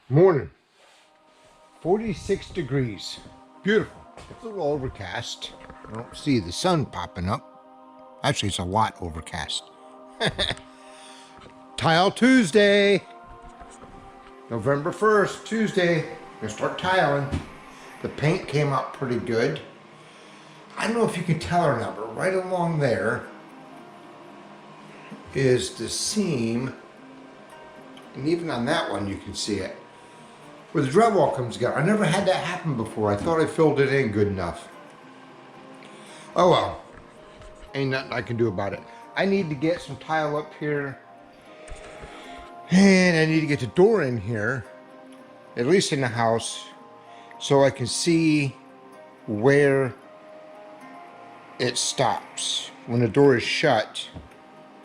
Morning, 46 degrees. Beautiful. It's a little overcast. I don't see the sun popping up. Actually, it's a lot overcast. Tile Tuesday, November 1st, Tuesday. Gonna start tiling. The paint came out pretty good. I don't know if you can tell or not, but right along there is the seam. And even on that one, you can see it. Where the drywall comes together. I never had that happen before. I thought I filled it in good enough. Oh well, ain't nothing I can do about it. I need to get some tile up here. And I need to get the door in here, at least in the house, so I can see where it stops. When the door is shut,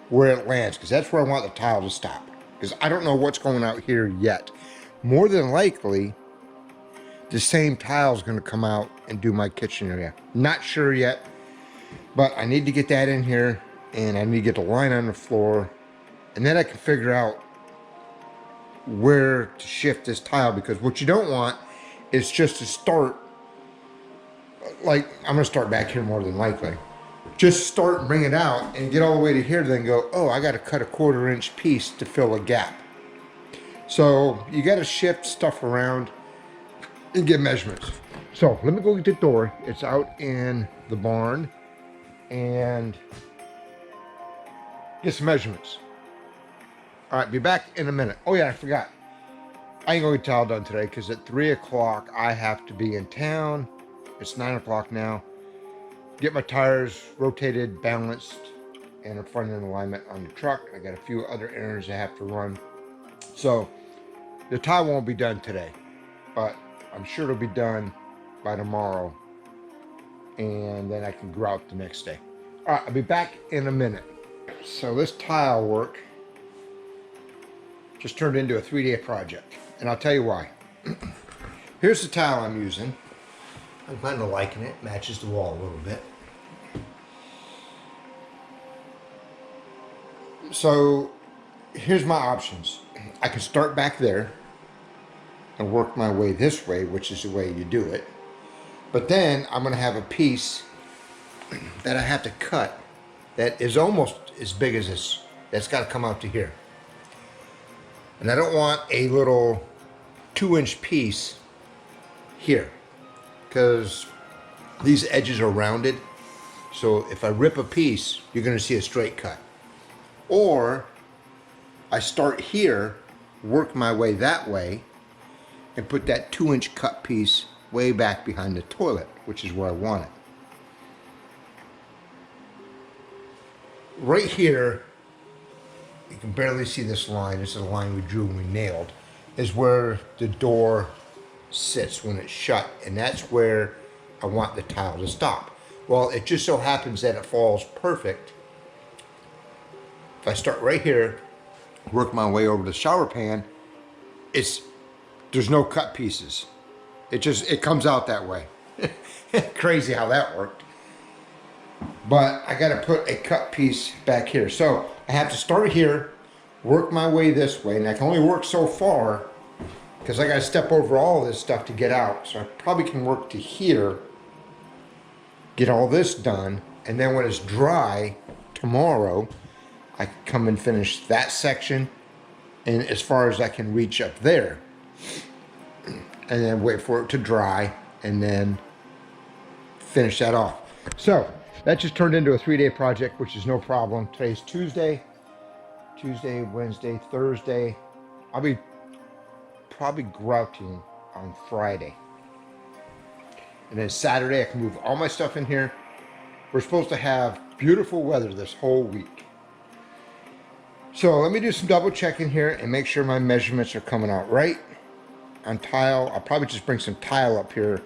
where it lands, because that's where I want the tile to stop. Because I don't know what's going out here yet. More than likely, the same tile is going to come out and do my kitchen area. Not sure yet, but I need to get that in here, and I need to get the line on the floor, and then I can figure out where to shift this tile, because what you don't want is just to start, like, I'm going to start back here more than likely. Just start and bring it out and get all the way to here, then go, oh, I got to cut a 1/4 inch piece to fill a gap. So you got to shift stuff around and get measurements. So let me go get the door. It's out in the barn, and get some measurements. All right, be back in a minute. Oh yeah, I forgot. I ain't gonna get tile done today because at 3 o'clock I have to be in town. It's 9 o'clock now. Get my tires rotated, balanced, and a front end alignment on the truck. I got a few other errands I have to run. So the tile won't be done today, but I'm sure it'll be done by tomorrow, and then I can grout the next day. All right, I'll be back in a minute. So this tile work just turned into a 3-day project, and I'll tell you why. Here's the tile I'm using. I'm kind of liking it. Matches the wall a little bit. So here's my options. I can start back there and work my way this way, which is the way you do it. But then I'm going to have a piece that I have to cut that is almost as big as this. That's got to come out to here. And I don't want a little 2-inch piece here, because these edges are rounded. So if I rip a piece, you're going to see a straight cut. Or I start here, work my way that way, and put that 2-inch cut piece way back behind the toilet, which is where I want it. Right here, you can barely see this line. This is a line we drew and we nailed, is where the door sits when it's shut, and that's where I want the tile to stop. Well, it just so happens that it falls perfect. If I start right here, work my way over the shower pan, there's no cut pieces. It comes out that way. Crazy how that worked. But I got to put a cut piece back here. So I have to start here, work my way this way, and I can only work so far because I got to step over all this stuff to get out. So I probably can work to here, get all this done, and then when it's dry tomorrow, I can come and finish that section, and as far as I can reach up there, and then wait for it to dry, and then finish that off. So that just turned into a 3-day project, which is no problem. Today's Tuesday, Wednesday, Thursday. I'll be probably grouting on Friday. And then Saturday, I can move all my stuff in here. We're supposed to have beautiful weather this whole week. So let me do some double checking here and make sure my measurements are coming out right. On tile, I'll probably just bring some tile up here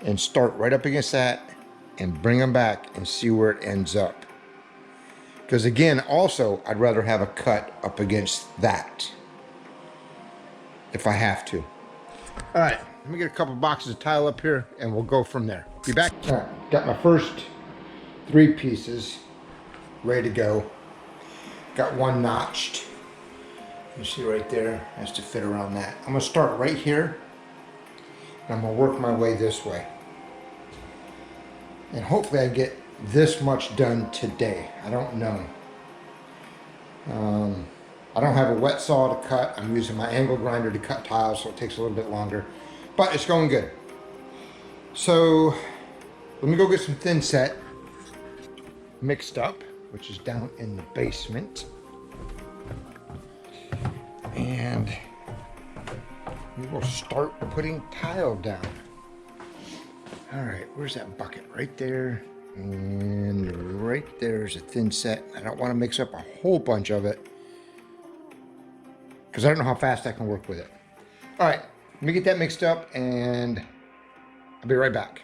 and start right up against that and bring them back and see where it ends up. Because again, also, I'd rather have a cut up against that if I have to. All right, let me get a couple boxes of tile up here and we'll go from there. Be back. All right, got my first 3 pieces ready to go. Got one notched. You see right there, has to fit around that. I'm gonna start right here, and I'm gonna work my way this way. And hopefully I get this much done today. I don't know. I don't have a wet saw to cut. I'm using my angle grinder to cut tiles, so it takes a little bit longer. But it's going good. So let me go get some thin set mixed up, which is down in the basement. And we will start putting tile down. All right, where's that bucket? Right there. And right there's a thin set. I don't want to mix up a whole bunch of it because I don't know how fast I can work with it. All right, let me get that mixed up and I'll be right back.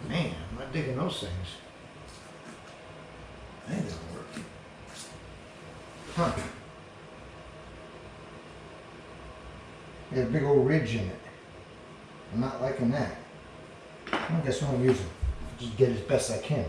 Man, I'm not digging those things. That ain't gonna work. Huh. There's a big old ridge in it. I'm not liking that. I guess what I'm using. Just get as best I can.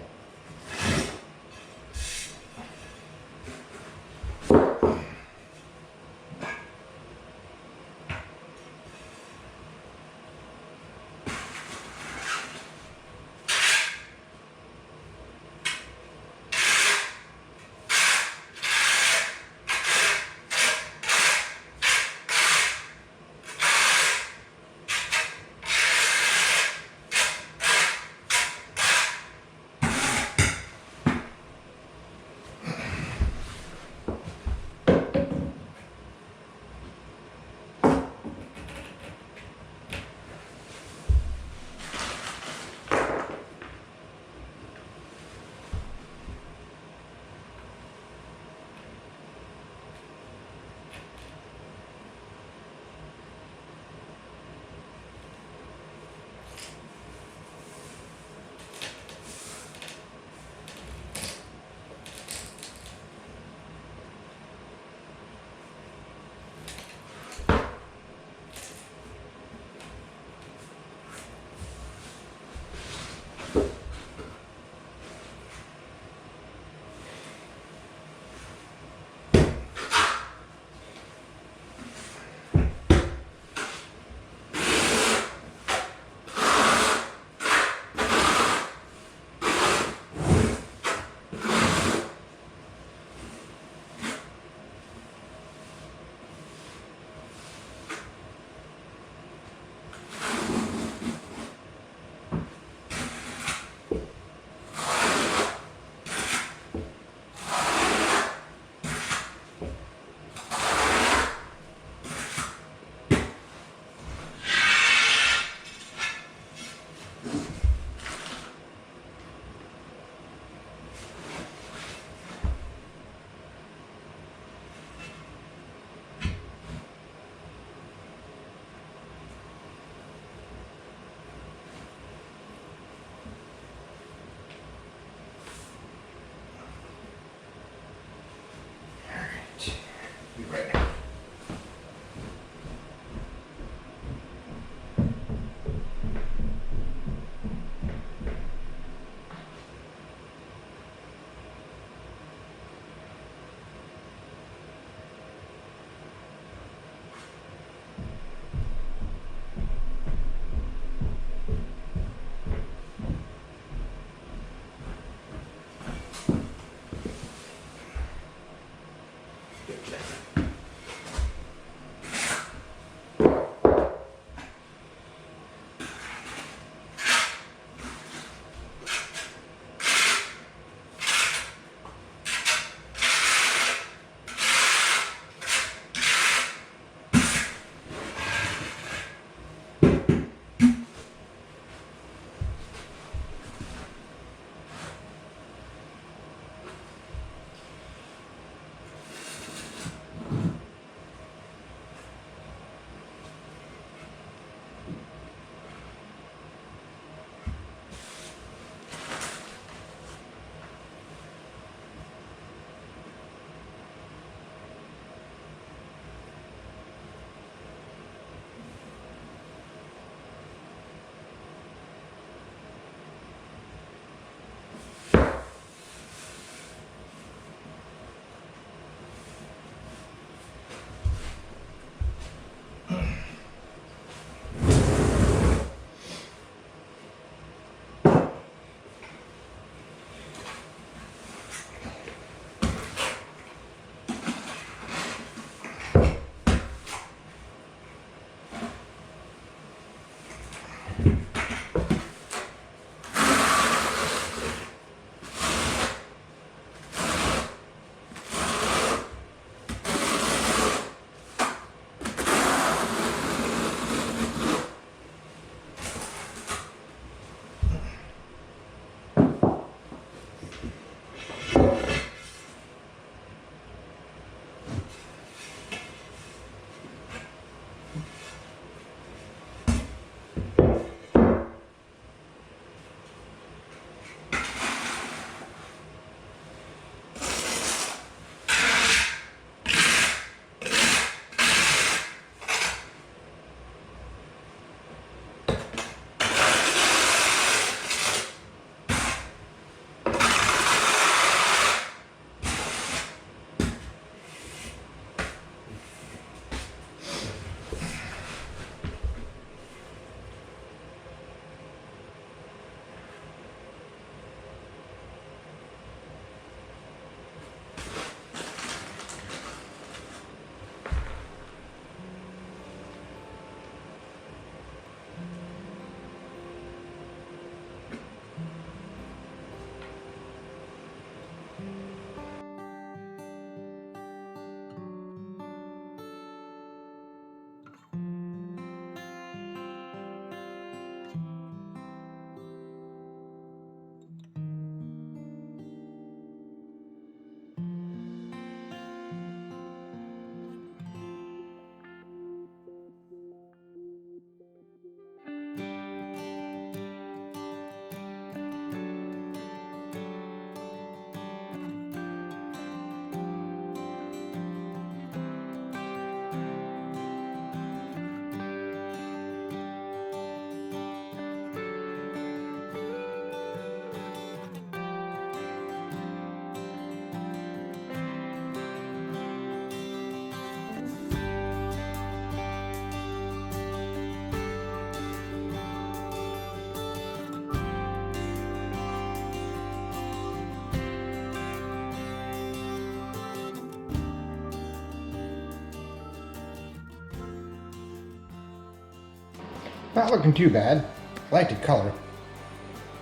Not looking too bad. I like the color.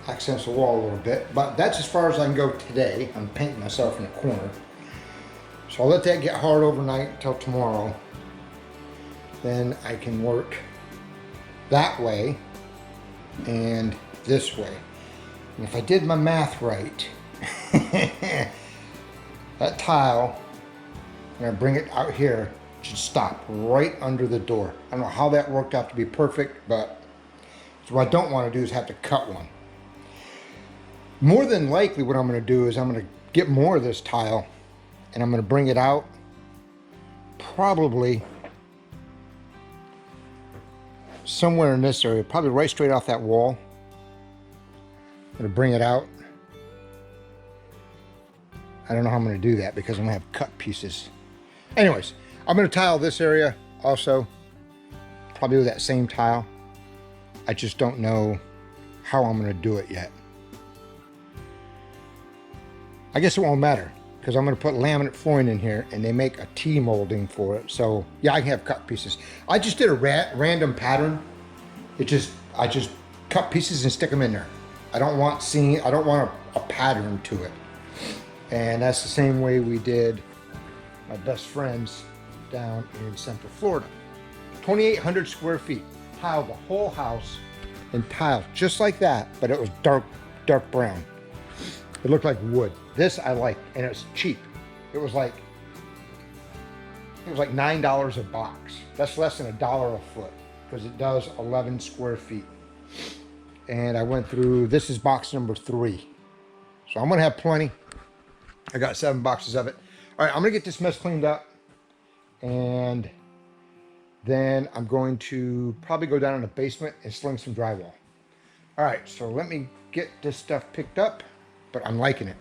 Accents the wall a little bit, but that's as far as I can go today. I'm painting myself in a corner. So I'll let that get hard overnight until tomorrow. Then I can work that way and this way. And if I did my math right, that tile, when I bring it out here, should stop right under the door. I don't know how that worked out to be perfect, but so what I don't want to do is have to cut one. More than likely what I'm going to do is I'm going to get more of this tile and I'm going to bring it out probably somewhere in this area, probably right straight off that wall. I'm going to bring it out. I don't know how I'm going to do that because I'm going to have cut pieces. Anyways, I'm going to tile this area also, probably with that same tile. I just don't know how I'm going to do it yet. I guess it won't matter because I'm going to put laminate flooring in here and they make a T-molding for it. So yeah, I can have cut pieces. I just did a random pattern. I just cut pieces and stick them in there. I don't want a pattern to it. And that's the same way we did my best friends down in Central Florida. 2,800 square feet. Tiled the whole house and tiled just like that, but it was dark brown. It looked like wood. This I like, and it's cheap. It was like $9 a box. That's less than $1 a foot because it does 11 square feet. And I went through, this is box number 3. So I'm gonna have plenty. I got 7 boxes of it. All right, I'm gonna get this mess cleaned up and then I'm going to probably go down in the basement and sling some drywall. All right, so let me get this stuff picked up, but I'm liking it.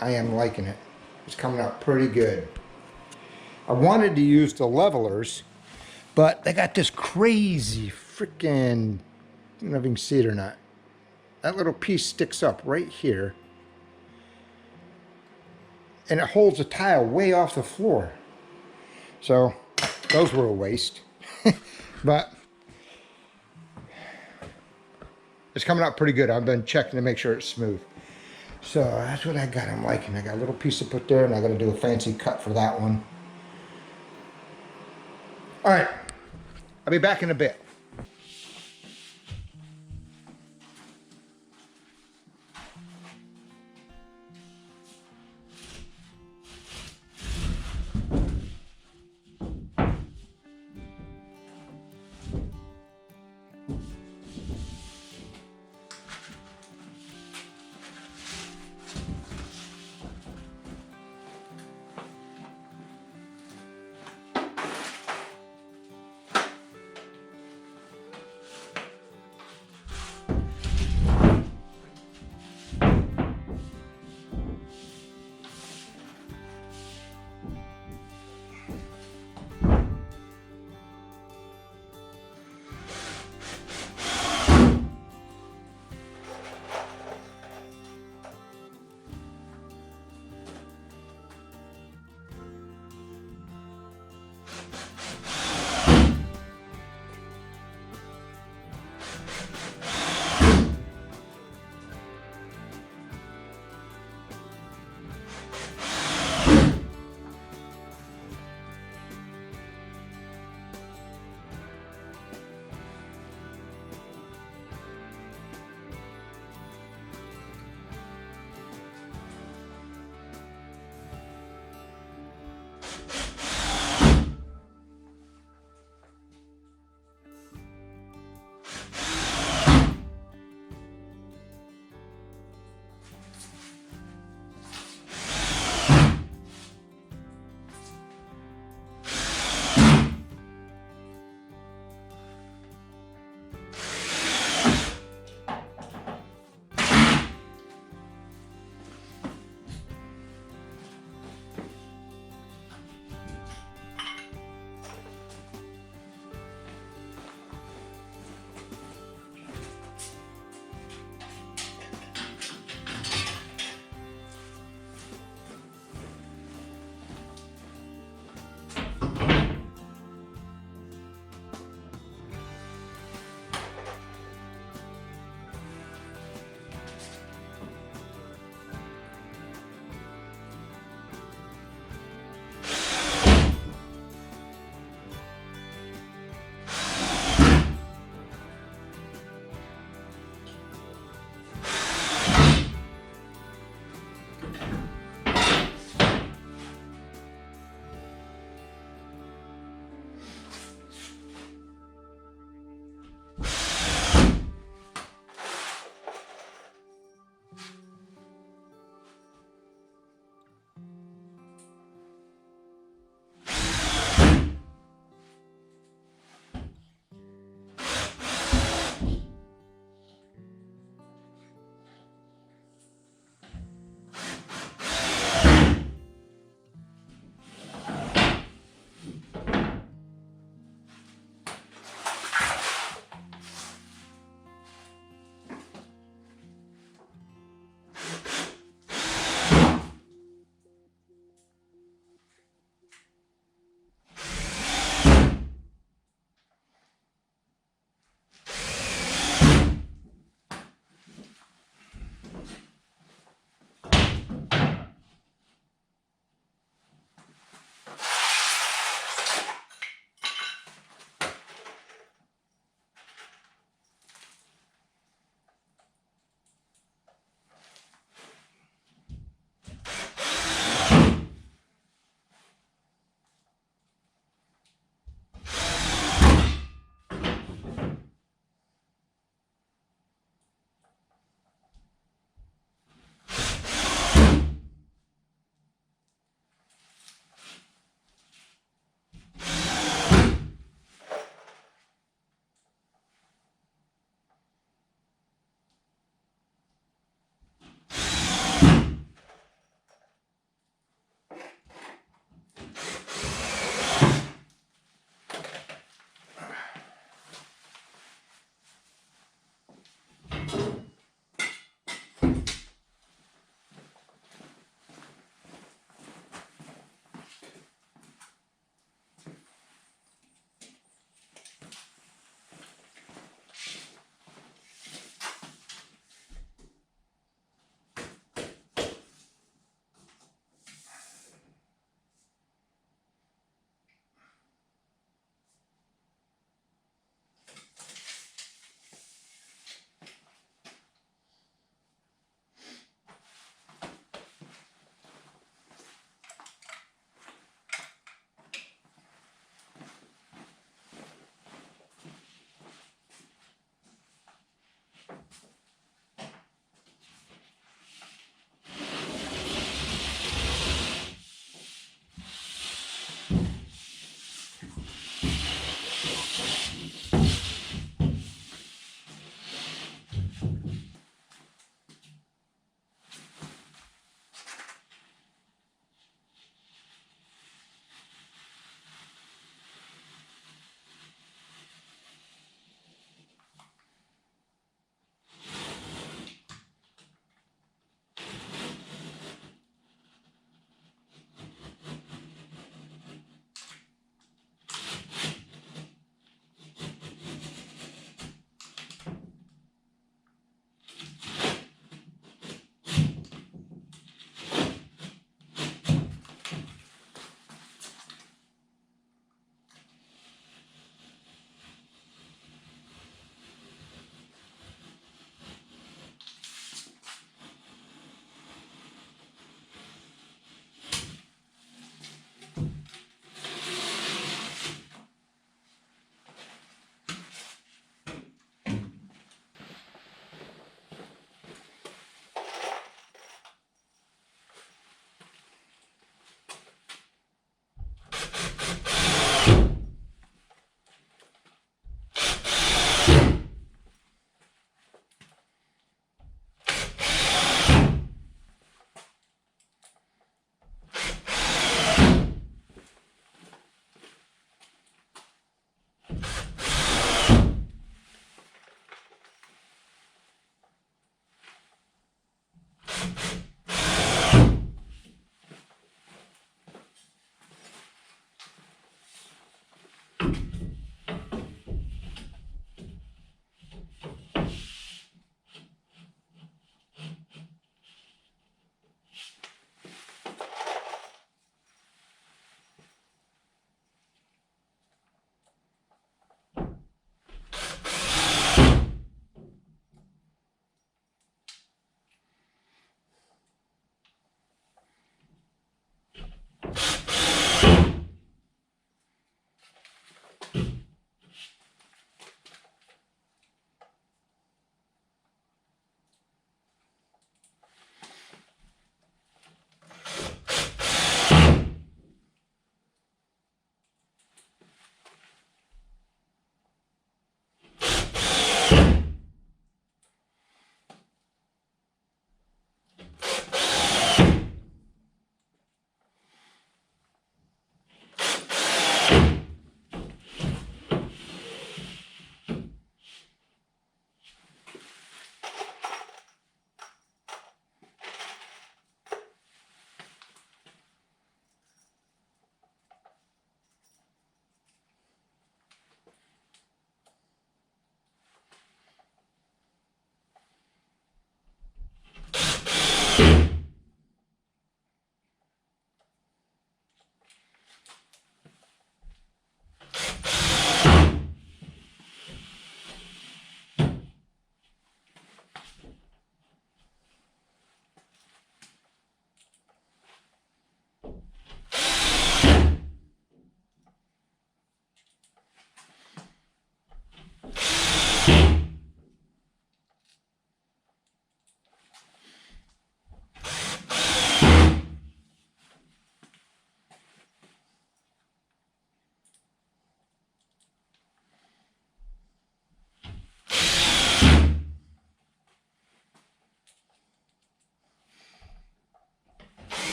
I am liking it. It's coming out pretty good. I wanted to use the levelers, but they got this crazy freaking, I don't know if you can see it or not. That little piece sticks up right here. And it holds the tile way off the floor. So those were a waste. But it's coming out pretty good. I've been checking to make sure it's smooth. So that's what I got. I'm liking. I got a little piece to put there and I got to do a fancy cut for that one. All right. I'll be back in a bit.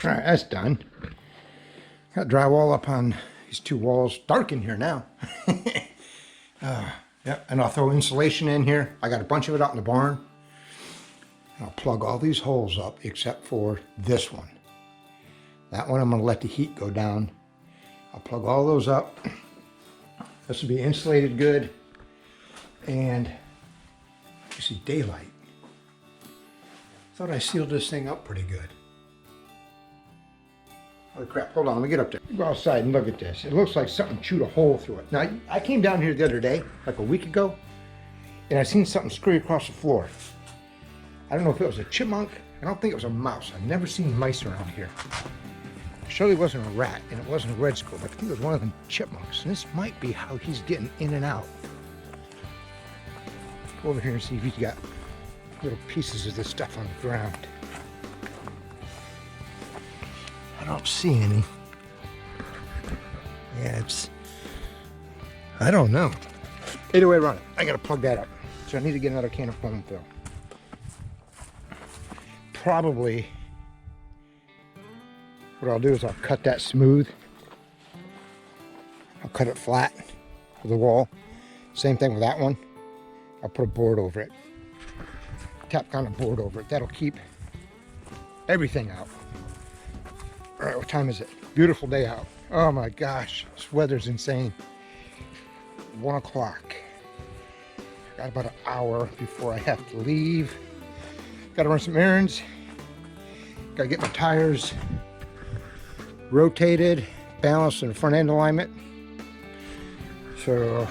All right, that's done. Got drywall up on these two walls. Dark in here now. Yeah, and I'll throw insulation in here. I got a bunch of it out in the barn. I'll plug all these holes up except for this one. That one I'm going to let the heat go down. I'll plug all those up. This will be insulated good. And you see daylight. Thought I sealed this thing up pretty good. Holy crap, hold on, let me get up there. Go outside and look at this. It looks like something chewed a hole through it. Now, I came down here the other day, like a week ago, and I seen something scurry across the floor. I don't know if it was a chipmunk. I don't think it was a mouse. I've never seen mice around here. It surely wasn't a rat, and it wasn't a red squirrel. I think it was one of them chipmunks. And this might be how he's getting in and out. Go over here and see if he's got little pieces of this stuff on the ground. I don't see any. Yeah, I don't know. Either way around it, I gotta plug that up. So I need to get another can of foam fill. Probably what I'll do is I'll cut that smooth. I'll cut it flat with the wall. Same thing with that one. I'll put a board over it. Tap kind of board over it. That'll keep everything out. All right, what time is it? Beautiful day out. Oh my gosh, this weather's insane. 1 o'clock. Got about an hour before I have to leave. Got to run some errands. Got to get my tires rotated, balanced in the front end alignment. So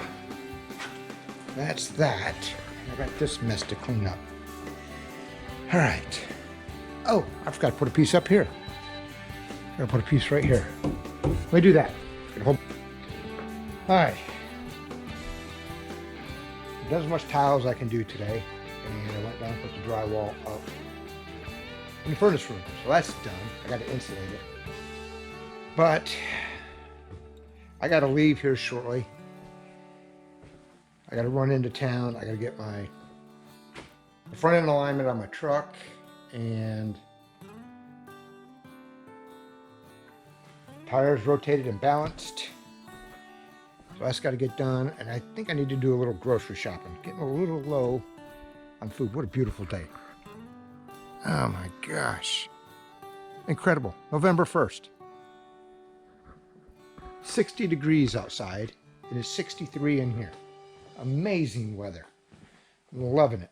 that's that. I got this mess to clean up. All right. Oh, I forgot to put a piece up here. I'm gonna put a piece right here. Let me do that. All right. There's as much tile as I can do today. And I went down and put the drywall up in the furnace room. So that's done. I got to insulate it. But I got to leave here shortly. I got to run into town. I got to get my front end alignment on my truck and tires rotated and balanced. So that's got to get done. And I think I need to do a little grocery shopping. Getting a little low on food. What a beautiful day. Oh my gosh. Incredible. November 1st. 60 degrees outside. It is 63 in here. Amazing weather. I'm loving it.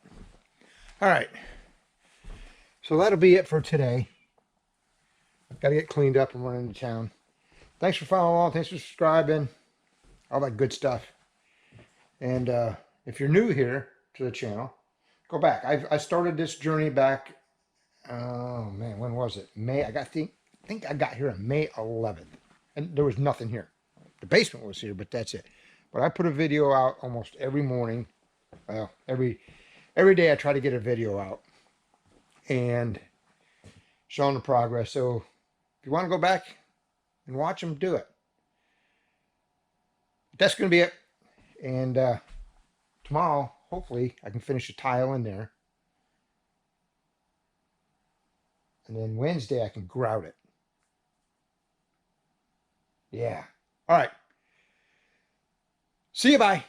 All right. So that'll be it for today. I've got to get cleaned up and run into town. Thanks for following along. Thanks for subscribing. All that good stuff. And if you're new here to the channel, go back. I started this journey back, oh man, when was it? May, I think I got here on May 11th. And there was nothing here. The basement was here, but that's it. But I put a video out almost every morning. Well, every day I try to get a video out and showing the progress. So if you want to go back and watch them, do it. But that's going to be it. And tomorrow, hopefully, I can finish the tile in there. And then Wednesday, I can grout it. Yeah. All right. See you. Bye.